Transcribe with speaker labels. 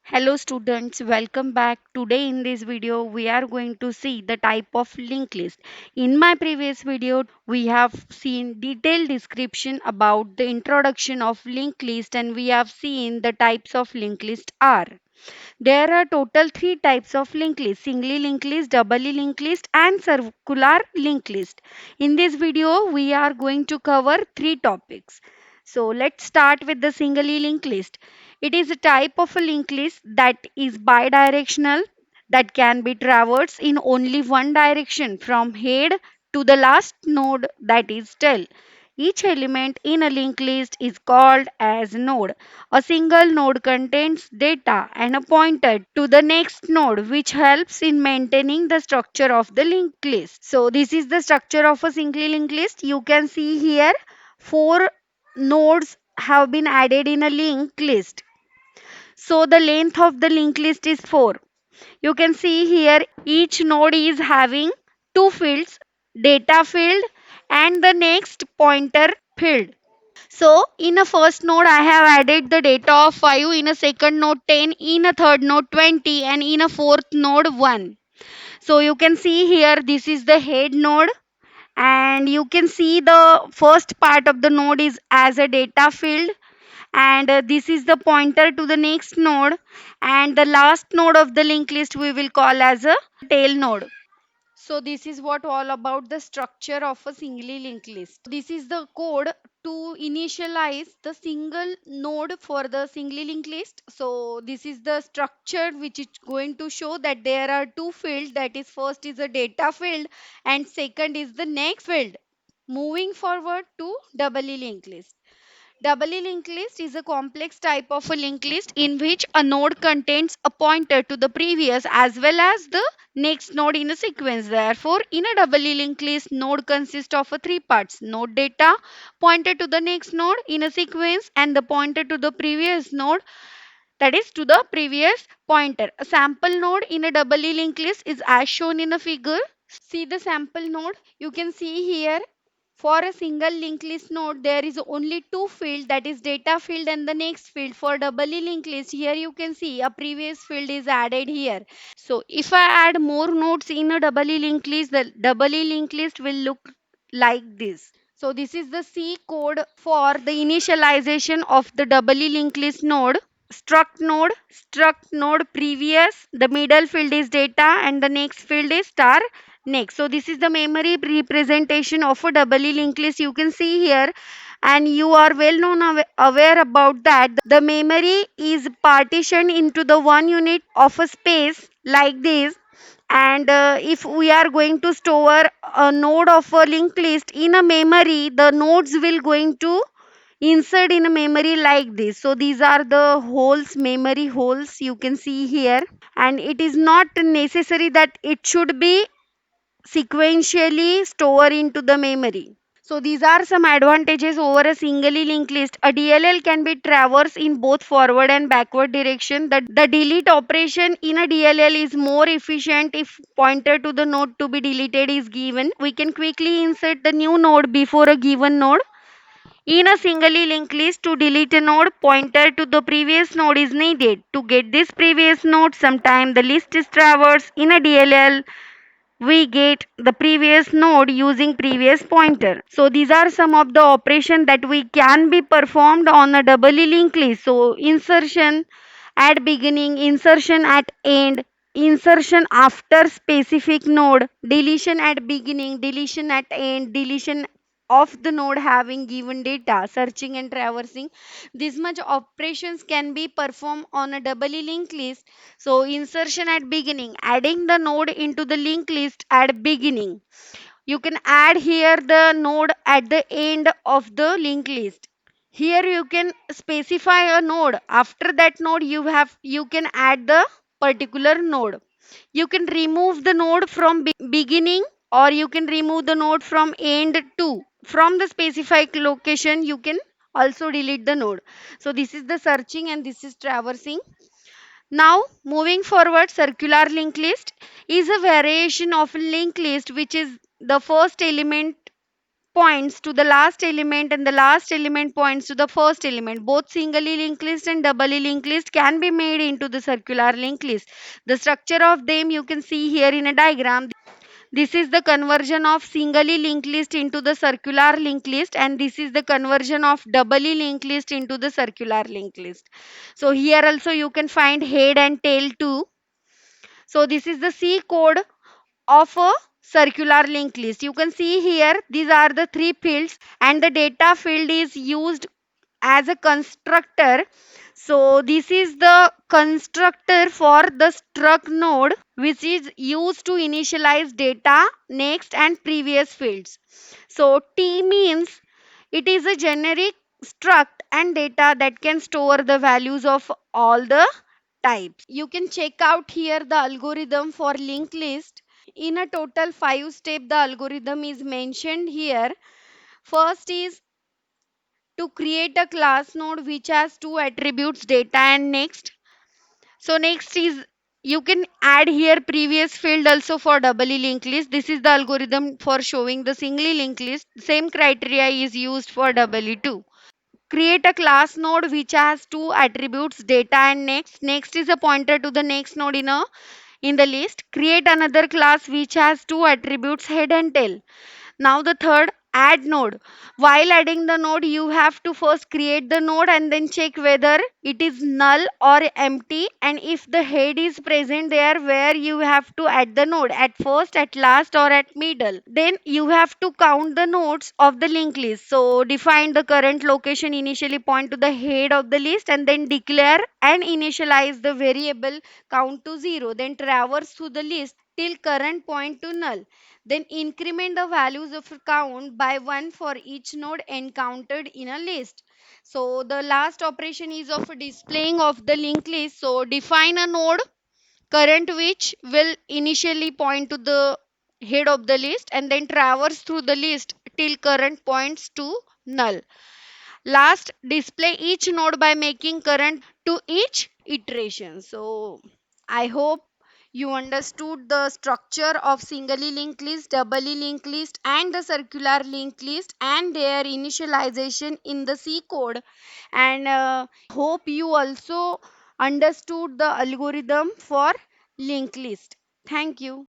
Speaker 1: Hello students, welcome back. Today in this video we are going to see the type of linked list. In my previous video we have seen detailed description about the introduction of linked list and we have seen the types of linked list are. There are total three types of linked list: singly linked list, doubly linked list and circular linked list. In this video we are going to cover three topics. So let's start with the singly linked list. It is a type of a linked list that is bidirectional, that can be traversed in only one direction from head to the last node, that is tail. Each element in a linked list is called as node. A single node contains data and a pointer to the next node, which helps in maintaining the structure of the linked list. So this is the structure of a singly linked list. You can see here four nodes have been added in a linked list. So the length of the linked list is 4. You can see here each node is having two fields, data field and the next pointer field. So in a first node I have added the data of 5, in a second node 10, in a third node 20 and in a fourth node 1. So you can see here this is the head node and you can see the first part of the node is as a data field, and this is the pointer to the next node, and the last node of the linked list we will call as a tail node. So this is what all about the structure of a singly linked list. This is the code to initialize the single node for the singly linked list. So this is the structure which is going to show that there are two fields, that is first is a data field and second is the next field. Moving forward to doubly linked list. Doubly linked list is a complex type of a linked list in which a node contains a pointer to the previous as well as the next node in a sequence. Therefore, in a doubly linked list, node consists of three parts: node data, pointer to the next node in a sequence, and the pointer to the previous node, that is to the previous pointer. A sample node in a doubly linked list is as shown in a figure. See the sample node. You can see here for a single linked list node, there is only two fields, that is data field and the next field. For doubly linked list, here you can see a previous field is added here. So if I add more nodes in a doubly linked list, the doubly linked list will look like this. So this is the C code for the initialization of the doubly linked list node. Struct node previous, the middle field is data and the next field is star next. So this is the memory representation of a doubly linked list. You can see here, and you are well known aware about that. The memory is partitioned into the one unit of a space like this, and if we are going to store a node of a linked list in a memory, the nodes will going to insert in a memory like this. So these are the holes, memory holes you can see here, and it is not necessary that it should be sequentially stored into the memory. So these are some advantages over a singly linked list. A DLL can be traversed in both forward and backward direction. The delete operation in a DLL is more efficient if pointer to the node to be deleted is given. We can quickly insert the new node before a given node. In a singly linked list, to delete a node, pointer to the previous node is needed. To get this previous node, sometime the list is traversed. In a DLL, we get the previous node using previous pointer. So these are some of the operations that we can be performed on a doubly linked list. So insertion at beginning, insertion at end, insertion after specific node, deletion at beginning, deletion at end, deletion of the node having given data, searching and traversing. This much operations can be performed on a doubly linked list. So insertion at beginning, adding the node into the linked list at beginning. You can add here the node at the end of the linked list. Here you can specify a node. After that node you can add the particular node. You can remove the node from beginning, or you can remove the node from end too. From the specified location you can also delete the node. So this is the searching and this is traversing. Now moving forward, circular linked list is a variation of a linked list which is the first element points to the last element and the last element points to the first element. Both singly linked list and doubly linked list can be made into the circular linked list. The structure of them you can see here in a diagram. This is the conversion of singly linked list into the circular linked list, and this is the conversion of doubly linked list into the circular linked list. So here also you can find head and tail too. So this is the C code of a circular linked list. You can see here these are the three fields and the data field is used as a constructor. So this is the constructor for the struct node which is used to initialize data, next and previous fields. So T means it is a generic struct and data that can store the values of all the types. You can check out here the algorithm for linked list. In a total 5 step, the algorithm is mentioned here. First is to create a class node which has two attributes data and next. So next is you can add here previous field also for doubly linked list. This is the algorithm for showing the singly linked list. Same criteria is used for doubly too. Create a class node which has two attributes data and next. Next is a pointer to the next node in the list. Create another class which has two attributes head and tail. Now the third, add node. While adding the node, you have to first create the node and then check whether it is null or empty. And if the head is present there, where you have to add the node at first, at last, or at middle. Then you have to count the nodes of the linked list. So define the current location, initially point to the head of the list, and then declare and initialize the variable count to 0. Then traverse through the list till current point to null. Then increment the values of count by 1 for each node encountered in a list. So the last operation is of displaying of the linked list. So define a node current which will initially point to the head of the list and then traverse through the list till current points to null. Last, display each node by making current to each iteration. So I hope you understood the structure of singly linked list, doubly linked list and the circular linked list and their initialization in the C code. And hope you also understood the algorithm for linked list. Thank you.